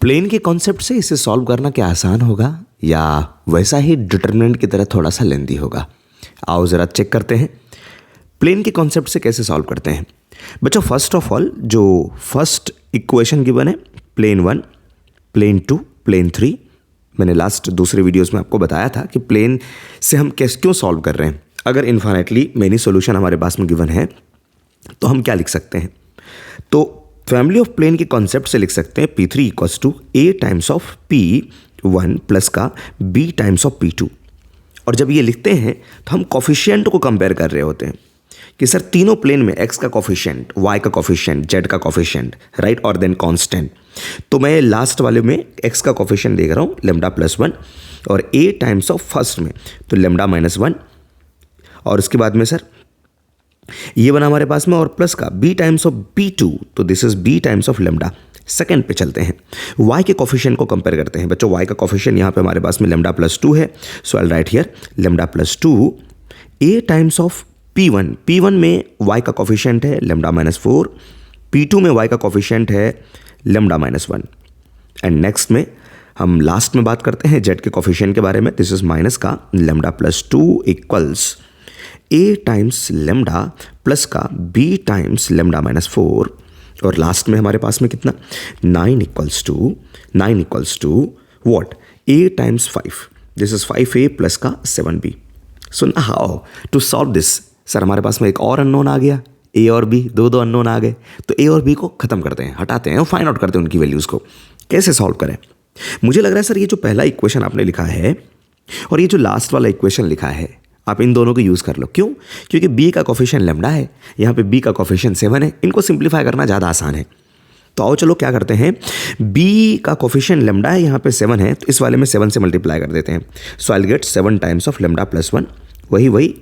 Plane के concept से इसे सॉल्व करना क्या आसान होगा या वैसा ही डिटरमिनेंट की तरह थोड़ा सा लेंदी होगा? आओ ज़रा चेक करते हैं प्लेन के कॉन्सेप्ट से कैसे सॉल्व करते हैं। बच्चों फर्स्ट ऑफ ऑल जो फर्स्ट इक्वेशन गिवन है प्लेन 1, प्लेन 2, प्लेन 3, मैंने लास्ट दूसरे वीडियोस में आपको बताया था कि प्लेन से हम क्यों सॉल्व कर रहे हैं। अगर इन्फाइनाइटली मेनी सॉल्यूशन हमारे पास में गिवन है तो हम क्या लिख सकते हैं? तो फैमिली ऑफ प्लेन के कॉन्सेप्ट से लिख सकते हैं P3 equals to A times of P1 plus का B टाइम्स ऑफ P2। और जब ये लिखते हैं तो हम कॉफिशिएंट को कंपेयर कर रहे होते हैं कि सर तीनों प्लेन में x का कॉफिशिएंट, y का कॉफिशिएंट, z का कॉफिशिएंट, राइट, और देन कांस्टेंट। तो मैं लास्ट वाले में x का कॉफिशिएंट देख रहा हूँ लेमडा प्लस 1 और a टाइम्स ऑफ फर्स्ट में तो लेमडा माइनस 1 और उसके बाद में सर ये बना हमारे पास में और प्लस का b टाइम्स ऑफ b2 तो this is b times of lambda. Second पे चलते हैं, y के कॉफिशिएंट को कंपेयर करते हैं। बच्चों y का कॉफिशिएंट यहाँ पे हमारे पास में लेमडा प्लस 2 है, so I write here lambda plus 2 a times of P1 में y का कॉफिशिएंट है लेमडा माइनस 4, P2 में y का कॉफिशिएंट है लेमडा माइनस 1। एंड नेक्स्ट में हम लास्ट में बात करते हैं z के कॉफिशिएंट के बारे में। दिस इज माइनस का lambda plus 2 equals a times lambda plus का b टाइम्स लेमडा माइनस 4 और लास्ट में हमारे पास में कितना 9 equals to what a times 5, this is 5a plus का 7b। So now how to solve this? Sir हमारे पास में एक और अननोन आ गया, a और b, दो अननोन आ गए, तो a और b को खत्म करते हैं, हटाते हैं और फाइंड आउट करते हैं उनकी वैल्यूज़ को। कैसे सॉल्व करें? मुझे लग रहा है सर ये जो पहला इक्वेशन आपने लिखा है और ये जो लास्ट वाला इक्वेशन लिखा है आप इन दोनों को यूज़ कर लो। क्यों? क्योंकि b का कोफिशिएंट लेमडा है, यहाँ पे b का कोफिशिएंट 7 है, इनको सिंप्लीफाई करना ज़्यादा आसान है। तो आओ चलो क्या करते हैं, b का कोफिशिएंट लेमडा है, यहाँ पे 7 है, तो इस वाले में 7 से मल्टीप्लाई कर देते हैं। So I get 7 times of lambda plus 1, वही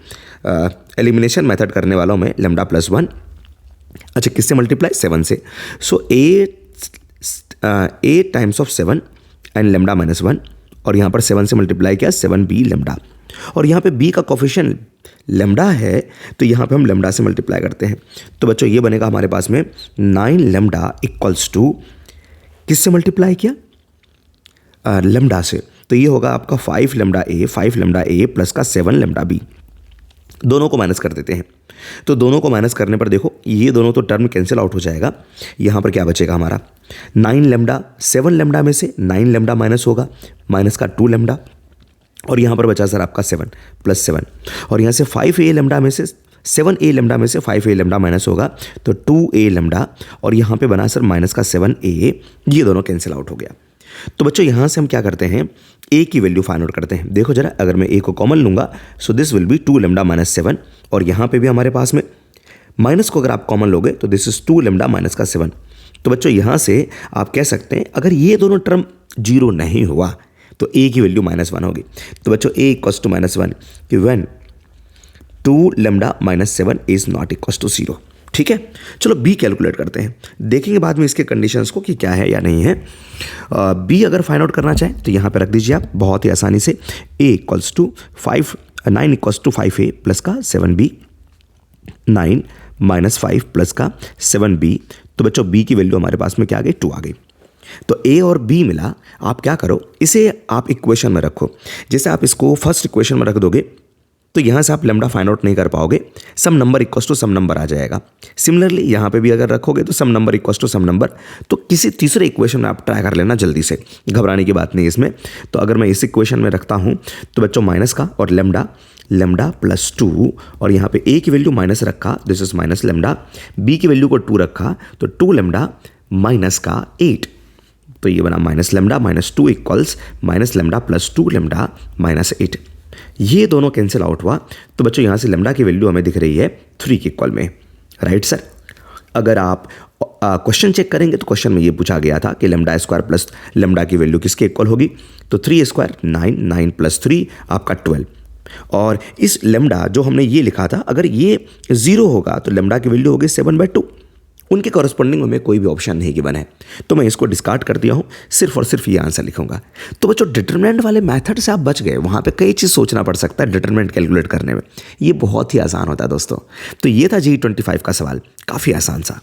एलिमिनेशन मेथड करने वालों में लेमडा प्लस 1। अच्छा किससे मल्टीप्लाई? 7 से। सो a times of 7 and lambda minus 1 और यहाँ पर 7 से मल्टीप्लाई किया 7b लेमडा और यहाँ पे b का कोफिशिएंट लेमडा है तो यहाँ पे हम लेमडा से मल्टीप्लाई करते हैं। तो बच्चों ये बनेगा हमारे पास में 9 लेमडा इक्वल्स टू किससे मल्टीप्लाई किया? लेमडा से। तो ये होगा आपका 5 लेमडा a प्लस का 7 लेमडा b। दोनों को माइनस कर देते हैं। तो दोनों को माइनस करने पर देखो ये दोनों तो टर्म कैंसिल आउट हो जाएगा। यहाँ पर क्या बचेगा हमारा 9 लेमडा, 7 लेमडा में से 9 लेमडा माइनस होगा, माइनस का 2 लेमडा और यहाँ पर बचा सर आपका 7 प्लस 7 और यहाँ से 5a लेमडा में से 7a लेमडा में से 5a लेमडा माइनस होगा तो 2a लेमडा और यहाँ पे बना सर माइनस का 7a, ये दोनों कैंसिल आउट हो गया। तो बच्चों यहाँ से हम क्या करते हैं a की वैल्यू फाइंड आउट करते हैं। देखो जरा अगर मैं a को कॉमन लूँगा so this will be 2 lambda minus 7 और यहाँ पे भी हमारे पास में माइनस को अगर आप कॉमन लोगे तो दिस इज 2 लेमडा माइनस का 7। तो बच्चों यहाँ से आप कह सकते हैं अगर ये दोनों टर्म जीरो नहीं हुआ तो a की वैल्यू -1 होगी। तो बच्चों a इक्वल्स टू -1 कि when 2 lambda minus 7 is not equals to 0। ठीक है, चलो b कैलकुलेट करते हैं, देखेंगे बाद में इसके कंडीशंस को कि क्या है या नहीं है। b अगर फाइंड आउट करना चाहें तो यहाँ पे रख दीजिए आप बहुत ही आसानी से a equals to 9 equals to 5a plus का 7b, 9 माइनस 5 प्लस का 7b। तो बच्चों b की वैल्यू हमारे पास में क्या आ गई 2 आ गई। तो a और b मिला, आप क्या करो इसे आप इक्वेशन में रखो। जैसे आप इसको फर्स्ट इक्वेशन में रख दोगे तो यहाँ से आप लेमडा फाइंड आउट नहीं कर पाओगे, some number equals to some number आ जाएगा। सिमिलरली यहाँ पे भी अगर रखोगे तो some number equals to some number. तो किसी तीसरे इक्वेशन में आप ट्राई कर लेना जल्दी से, घबराने की बात नहीं इसमें। तो अगर मैं इस इक्वेशन में रखता हूँ तो बच्चों माइनस का और लेमडा प्लस 2 और यहाँ पे a की वैल्यू माइनस रखा, this is minus lambda, b की वैल्यू को 2 रखा तो 2 लेमडा माइनस का 8। तो ये बना minus lambda minus 2 equals minus lambda plus 2 lambda minus 8। ये दोनों कैंसिल आउट हुआ तो बच्चों यहाँ से लेमडा की वैल्यू हमें दिख रही है 3 के इक्वल में, राइट सर। अगर आप क्वेश्चन चेक करेंगे तो क्वेश्चन में ये पूछा गया था कि लेमडा स्क्वायर प्लस लेमडा की वैल्यू किसके इक्वल होगी? तो 3 स्क्वायर 9 प्लस 3 आपका 12 और इस लेमडा जो हमने ये लिखा था अगर ये 0 होगा तो लेमडा की वैल्यू होगी 7/2। उनके कॉरस्पॉन्डिंग में कोई भी ऑप्शन नहीं गिवन है तो मैं इसको डिस्कार्ड कर दिया हूँ, सिर्फ और सिर्फ ये आंसर लिखूंगा। तो बच्चों डिटरमिनेंट वाले मेथड से आप बच गए, वहाँ पे कई चीज़ सोचना पड़ सकता है डिटरमिनेंट कैलकुलेट करने में, ये बहुत ही आसान होता है दोस्तों। तो ये था G25 का सवाल, काफ़ी आसान सा।